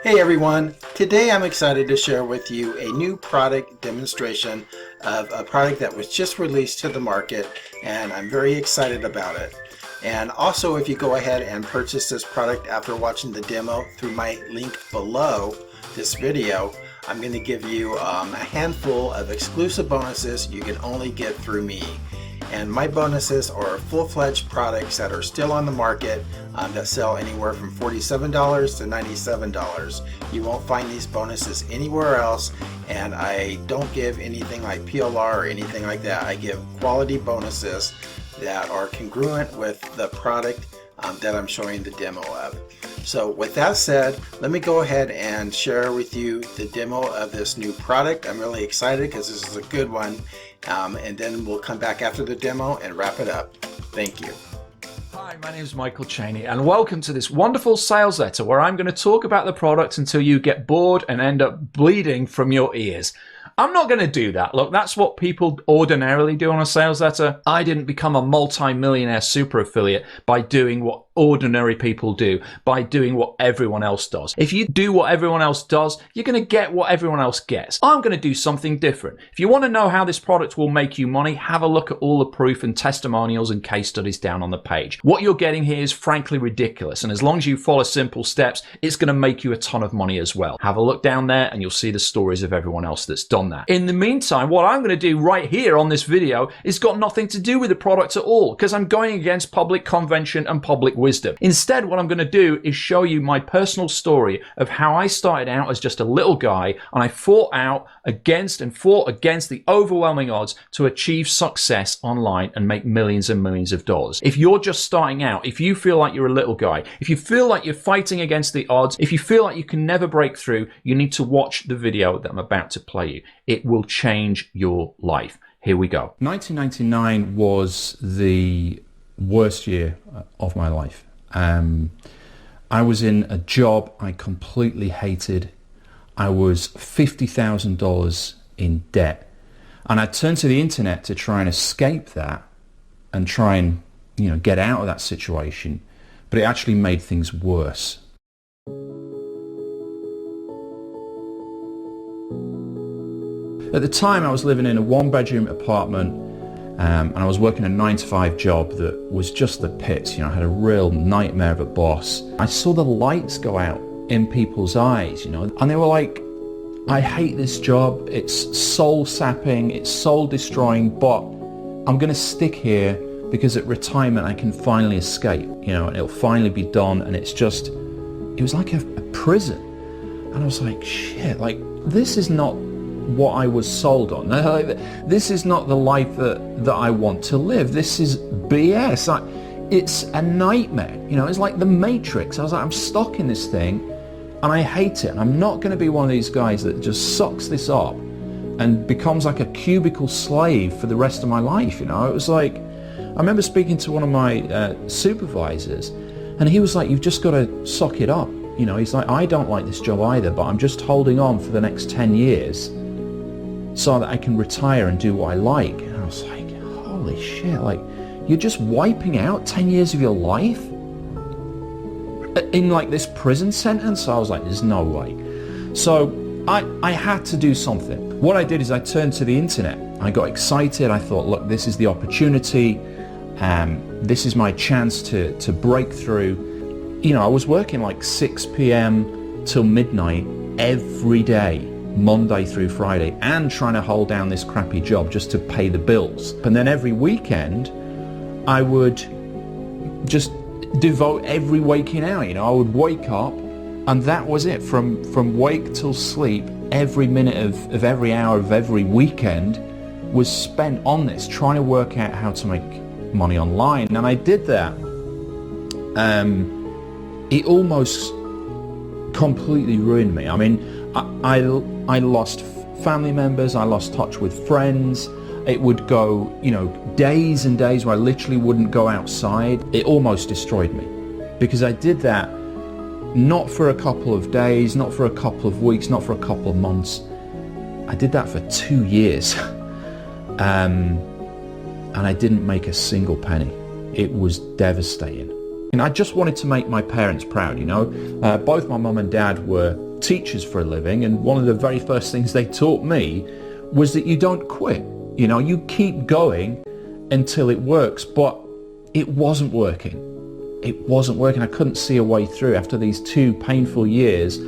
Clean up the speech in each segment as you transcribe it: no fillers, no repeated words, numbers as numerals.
Hey everyone, today I'm excited to share with you a new product demonstration of a product that was just released to the market, and I'm very excited about it. And also, if you go ahead and purchase this product after watching the demo through my link below this video, I'm going to give you a handful of exclusive bonuses you can only get through me. And my bonuses are full-fledged products that are still on the market that sell anywhere from $47 to $97. You won't find these bonuses anywhere else, and I don't give anything like PLR or anything like that. I give quality bonuses that are congruent with the product that I'm showing the demo of. So with that said, let me go ahead and share with you the demo of this new product. I'm really excited because this is a good one, and then we'll come back after the demo and wrap it up. Thank you. Hi, my name is Michael Cheney, and welcome to this wonderful sales letter where I'm going to talk about the product until you get bored and end up bleeding from your ears. I'm not going to do that. Look, that's what people ordinarily do on a sales letter. I didn't become a multi-millionaire super affiliate by doing what ordinary people do, by doing what everyone else does. If you do what everyone else does, you're going to get what everyone else gets. I'm going to do something different. If you want to know how this product will make you money, have a look at all the proof and testimonials and case studies down on the page. What you're getting here is frankly ridiculous, and as long as you follow simple steps, it's going to make you a ton of money as well. Have a look down there and you'll see the stories of everyone else that's done that. In the meantime, what I'm going to do right here on this video is got nothing to do with the product at all, because I'm going against public convention and public wisdom. Instead, what I'm going to do is show you my personal story of how I started out as just a little guy, and I fought against the overwhelming odds to achieve success online and make millions and millions of dollars. If you're just starting out, if you feel like you're a little guy, if you feel like you're fighting against the odds, if you feel like you can never break through, you need to watch the video that I'm about to play you. It will change your life. Here we go. 1999 was the worst year of my life. I was in a job I completely hated. I was $50,000 in debt, and I turned to the internet to try and escape that and try and get out of that situation, but it actually made things worse. At the time, I was living in a one-bedroom apartment, and I was working a 9-to-5 job that was just the pits. I had a real nightmare of a boss. I saw the lights go out in people's eyes, and they were like, I hate this job. It's soul-sapping, it's soul-destroying, but I'm going to stick here because at retirement I can finally escape, and it'll finally be done. And it was like a prison. And I was like, shit, like, this is not what I was sold on. This is not the life that I want to live. This is BS. It's a nightmare. It's like the Matrix. I was like, I'm stuck in this thing and I hate it. And I'm not going to be one of these guys that just sucks this up and becomes like a cubicle slave for the rest of my life. It was like, I remember speaking to one of my supervisors, and he was like, you've just got to suck it up. He's like, I don't like this job either, but I'm just holding on for the next 10 years so that I can retire and do what I like. And I was like, holy shit, like, you're just wiping out 10 years of your life in like this prison sentence? So I was like, there's no way. So I had to do something. What I did is I turned to the internet. I got excited. I thought, look, this is the opportunity. This is my chance to break through. I was working like 6 p.m. till midnight every day, Monday through Friday, and trying to hold down this crappy job just to pay the bills. And then every weekend I would just devote every waking hour. I would wake up, and that was it. From wake till sleep, every minute of every hour of every weekend was spent on this, trying to work out how to make money online. And I did that. It almost completely ruined me. I mean, I lost family members, I lost touch with friends. It would go, days and days where I literally wouldn't go outside. It almost destroyed me because I did that not for a couple of days, not for a couple of weeks, not for a couple of months. I did that for 2 years. And I didn't make a single penny. It was devastating. And I just wanted to make my parents proud, Both my mum and dad were teachers for a living, and one of the very first things they taught me was that you don't quit. You know, you keep going until it works, but it wasn't working. It wasn't working. I couldn't see a way through after these 2 painful years,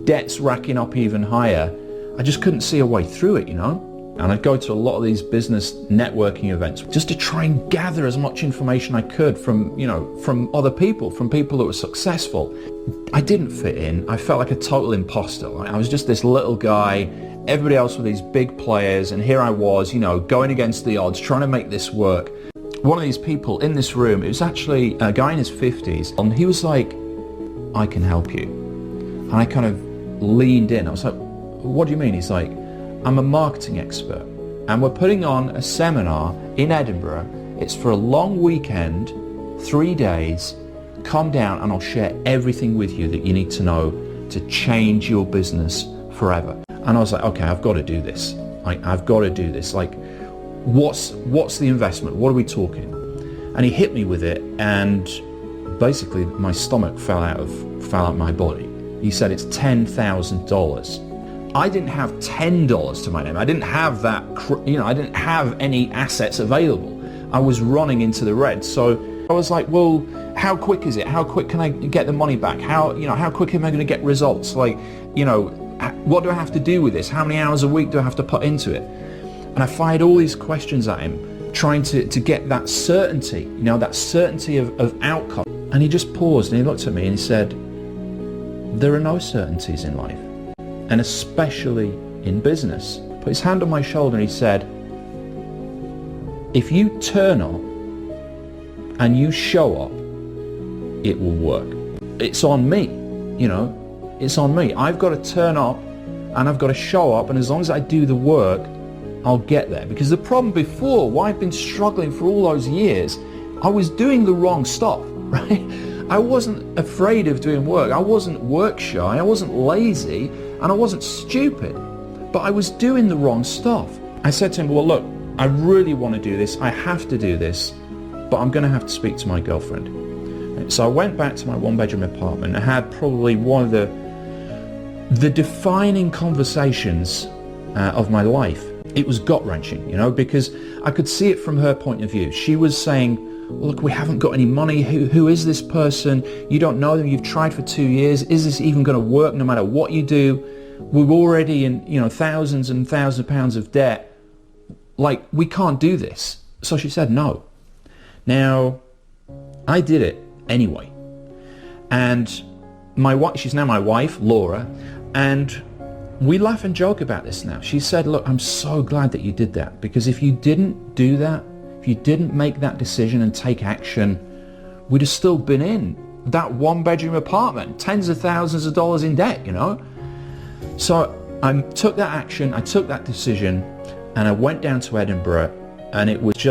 debts racking up even higher. I just couldn't see a way through it, you know? And I'd go to a lot of these business networking events just to try and gather as much information I could from, you know, from other people, from people that were successful. I didn't fit in. I felt like a total imposter. I was just this little guy, everybody else were these big players, and here I was, you know, going against the odds, trying to make this work. One of these people in this room, it was actually a guy in his 50s, and he was like, I can help you. And I kind of leaned in. I was like, what do you mean? He's like, I'm a marketing expert, and we're putting on a seminar in Edinburgh. It's for a long weekend, 3 days. Come down and I'll share everything with you that you need to know to change your business forever. And I was like, okay, I've got to do this. I've got to do this. Like, what's the investment? What are we talking? And he hit me with it, and basically my stomach fell out my body. He said it's $10,000. I didn't have $10 to my name. I didn't have that, you know, I didn't have any assets available. I was running into the red. So I was like, well, how quick is it? How quick can I get the money back? How quick am I going to get results? Like, you know, what do I have to do with this? How many hours a week do I have to put into it? And I fired all these questions at him, trying to get that certainty, you know, that certainty of outcome. And he just paused and he looked at me and he said, there are no certainties in life, and especially in business. Put his hand on my shoulder and he said, if you turn up and you show up, it will work. It's on me, you know, it's on me. I've got to turn up and I've got to show up, and as long as I do the work, I'll get there. Because the problem before, why I've been struggling for all those years, I was doing the wrong stuff, right? I wasn't afraid of doing work. I wasn't work shy. I wasn't lazy, and I wasn't stupid, but I was doing the wrong stuff. I said to him, well, look, I really want to do this. I have to do this, but I'm going to have to speak to my girlfriend. So I went back to my 1-bedroom apartment and had probably one of the defining conversations of my life. It was gut-wrenching, you know, because I could see it from her point of view. She was saying, look, we haven't got any money. Who is this person? You don't know them. You've tried for 2 years. Is this even going to work no matter what you do? We're already in, you know, thousands and thousands of pounds of debt. Like, we can't do this. So she said no. Now, I did it anyway. And she's now my wife, Laura, and we laugh and joke about this now. She said, look, I'm so glad that you did that, because if you didn't do that, if you didn't make that decision and take action, we'd have still been in that 1-bedroom apartment, tens of thousands of dollars in debt, you know? So I took that action, I took that decision, and I went down to Edinburgh, and it was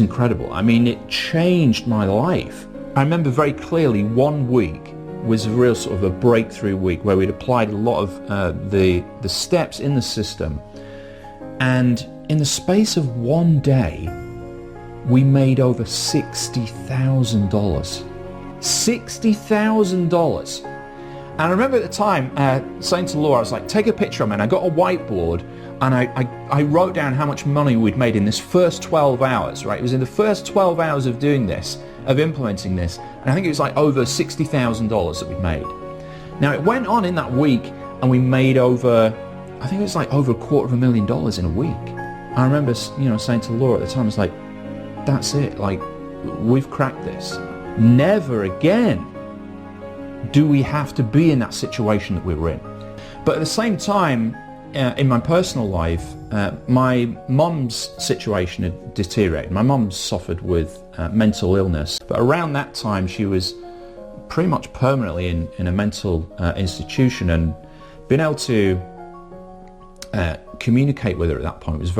incredible. I mean, it changed my life. I remember very clearly 1 week was a real sort of a breakthrough week where we'd applied a lot of the steps in the system, and in the space of 1 day we made over $60,000. $60,000. And I remember at the time saying to Laura, I was like, take a picture of me. And I got a whiteboard and I wrote down how much money we'd made in this first 12 hours, right? It was in the first 12 hours of doing this, of implementing this. And I think it was like over $60,000 that we'd made. Now it went on in that week and we made over, I think it was like over $250,000 in a week. I remember, you know, saying to Laura at the time, I was like, that's it, like, we've cracked this. Never again do we have to be in that situation that we were in. But at the same time, in my personal life, my mum's situation had deteriorated. My mum suffered with mental illness, but around that time she was pretty much permanently in a mental institution, and being able to communicate with her at that point was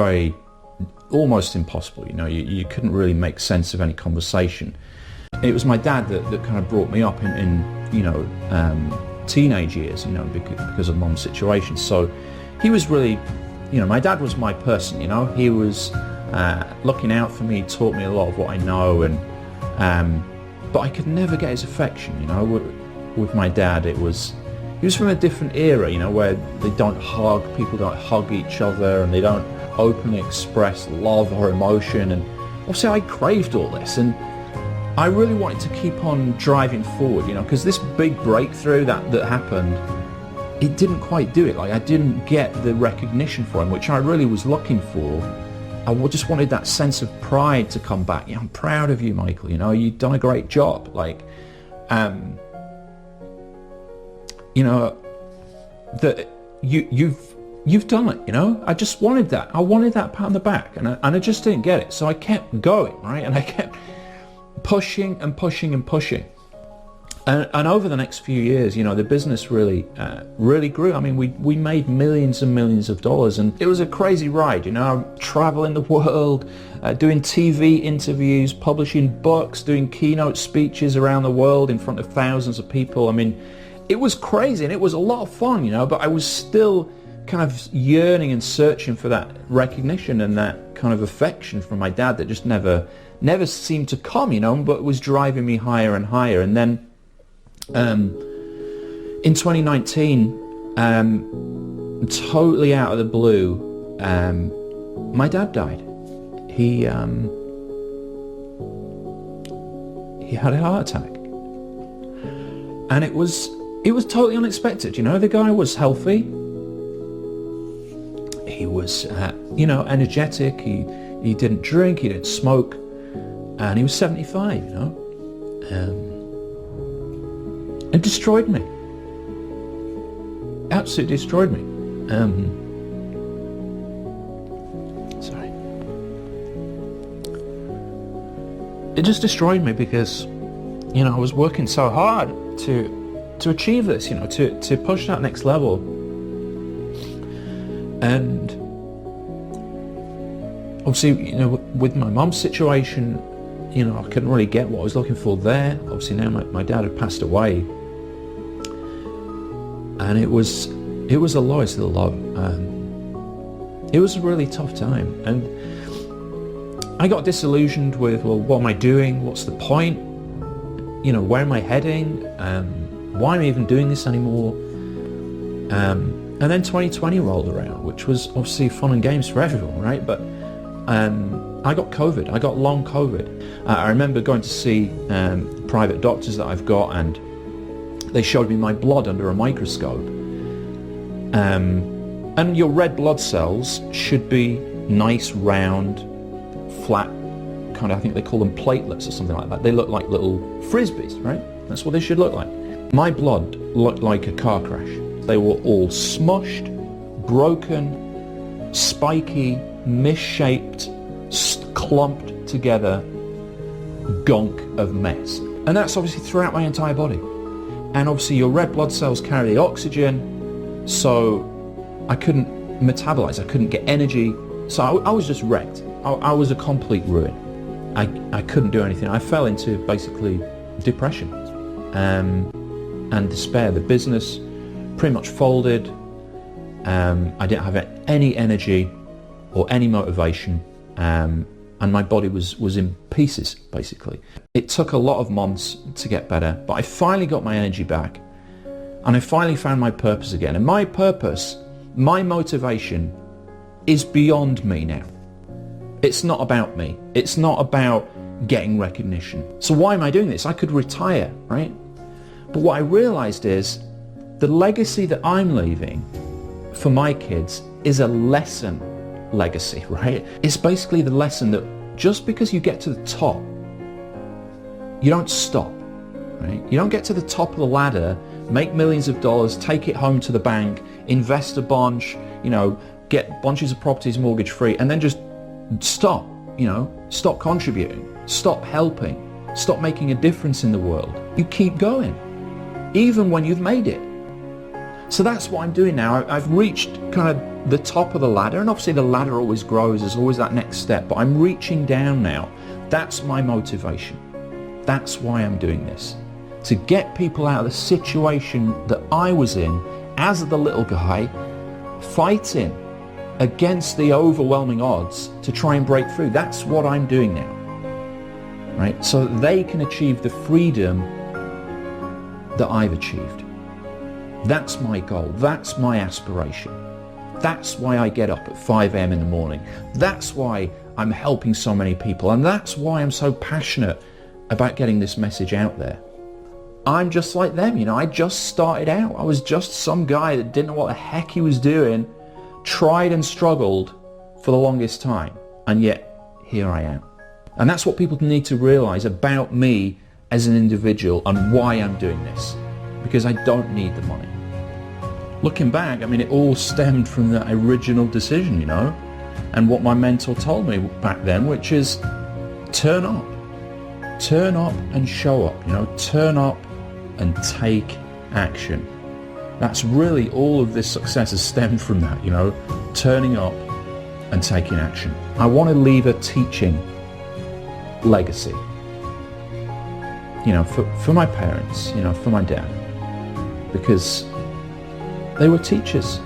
almost impossible. You know, you couldn't really make sense of any conversation. It was my dad that kind of brought me up in you know, teenage years, you know, because of mum's situation. So he was really, you know, my dad was my person, you know. He was looking out for me, taught me a lot of what I know, and but I could never get his affection, you know. With my dad, it was he was from a different era, you know, where people don't hug each other, and they don't openly express love or emotion. And obviously I craved all this, and I really wanted to keep on driving forward, you know, because this big breakthrough that happened, it didn't quite do it. Like, I didn't get the recognition for him, which I really was looking for. I just wanted that sense of pride to come back. Yeah, I'm proud of you, Michael. You know, you've done a great job. Like, you know, that you've done it. You know, I just wanted that. I wanted that pat on the back, and I just didn't get it. So I kept going, right, and I kept pushing and pushing and pushing. And over the next few years, you know, the business really grew. I mean, we made millions and millions of dollars, and it was a crazy ride, you know, traveling the world, doing TV interviews, publishing books, doing keynote speeches around the world in front of thousands of people. I mean, it was crazy, and it was a lot of fun, you know, but I was still kind of yearning and searching for that recognition and that kind of affection from my dad that just never seemed to come, you know, but was driving me higher and higher. And then in 2019, totally out of the blue, my dad died. He had a heart attack, and it was totally unexpected. You know, the guy was healthy. He was, you know, energetic. He didn't drink. He didn't smoke, and he was 75. You know. It destroyed me. Absolutely destroyed me. Sorry. It just destroyed me because, you know, I was working so hard to achieve this, you know, to push that next level. And obviously, you know, with my mum's situation, you know, I couldn't really get what I was looking for there. Obviously now my dad had passed away. And it was the lowest of the low. It was a really tough time, and I got disillusioned with, well, what am I doing? What's the point? You know, where am I heading? Why am I even doing this anymore? And then 2020 rolled around, which was obviously fun and games for everyone, right? But I got COVID. I got long COVID. I remember going to see private doctors that I've got, and they showed me my blood under a microscope. And your red blood cells should be nice, round, flat, kind of, I think they call them platelets or something like that. They look like little frisbees, right? That's what they should look like. My blood looked like a car crash. They were all smushed, broken, spiky, misshaped, clumped together gunk of mess. And that's obviously throughout my entire body. And obviously your red blood cells carry the oxygen, so I couldn't metabolize, I couldn't get energy, so I was just wrecked. I was a complete ruin. I couldn't do anything. I fell into basically depression and despair. The business pretty much folded. I didn't have any energy or any motivation, and my body was in pieces, basically. It took a lot of months to get better, but I finally got my energy back, and I finally found my purpose again. And my purpose, my motivation, is beyond me now. It's not about me. It's not about getting recognition. So why am I doing this? I could retire, right? But what I realized is the legacy that I'm leaving for my kids is a lesson legacy, right? It's basically the lesson that just because you get to the top, you don't stop, right? You don't get to the top of the ladder, make millions of dollars, take it home to the bank, invest a bunch, you know, get bunches of properties mortgage free, and then just stop, you know, stop contributing, stop helping, stop making a difference in the world. You keep going, even when you've made it. So that's what I'm doing now. I've reached kind of the top of the ladder, and obviously the ladder always grows, there's always that next step, but I'm reaching down now. That's my motivation. That's why I'm doing this. To get people out of the situation that I was in as the little guy, fighting against the overwhelming odds to try and break through. That's what I'm doing now, right? So that they can achieve the freedom that I've achieved. That's my goal. That's my aspiration. That's why I get up at 5 a.m. in the morning. That's why I'm helping so many people. And that's why I'm so passionate about getting this message out there. I'm just like them, you know, I just started out. I was just some guy that didn't know what the heck he was doing, tried and struggled for the longest time. And yet, here I am. And that's what people need to realize about me as an individual and why I'm doing this. Because I don't need the money. Looking back, I mean, it all stemmed from that original decision, you know, and what my mentor told me back then, which is turn up and show up, you know, turn up and take action. That's really all of this success has stemmed from that, you know, turning up and taking action. I want to leave a teaching legacy, you know, for my parents, you know, for my dad, because they were teachers,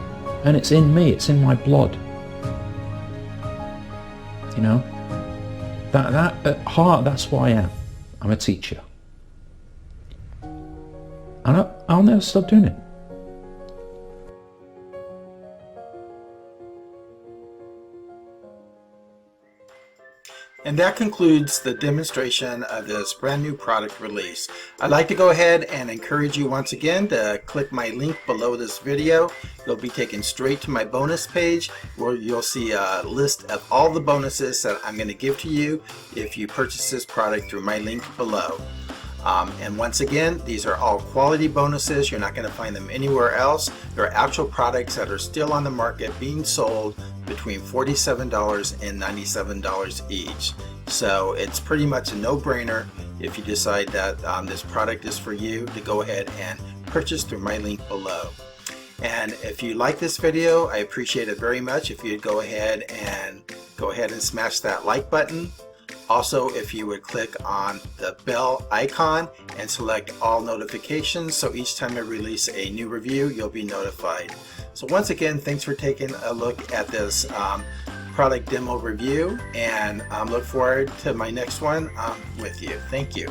and it's in me, it's in my blood. You know, that at heart, that's who I am. I'm a teacher. And I'll never stop doing it. And that concludes the demonstration of this brand new product release. I'd like to go ahead and encourage you once again to click my link below this video. You'll be taken straight to my bonus page where you'll see a list of all the bonuses that I'm going to give to you if you purchase this product through my link below. And once again, these are all quality bonuses. You're not going to find them anywhere else. They're actual products that are still on the market being sold between $47 and $97 each. So it's pretty much a no-brainer if you decide that this product is for you to go ahead and purchase through my link below. And if you like this video, I appreciate it very much if you'd go ahead and smash that like button. Also, if you would click on the bell icon and select all notifications, so each time I release a new review, you'll be notified. So once again, thanks for taking a look at this product demo review, and look forward to my next one with you. Thank you.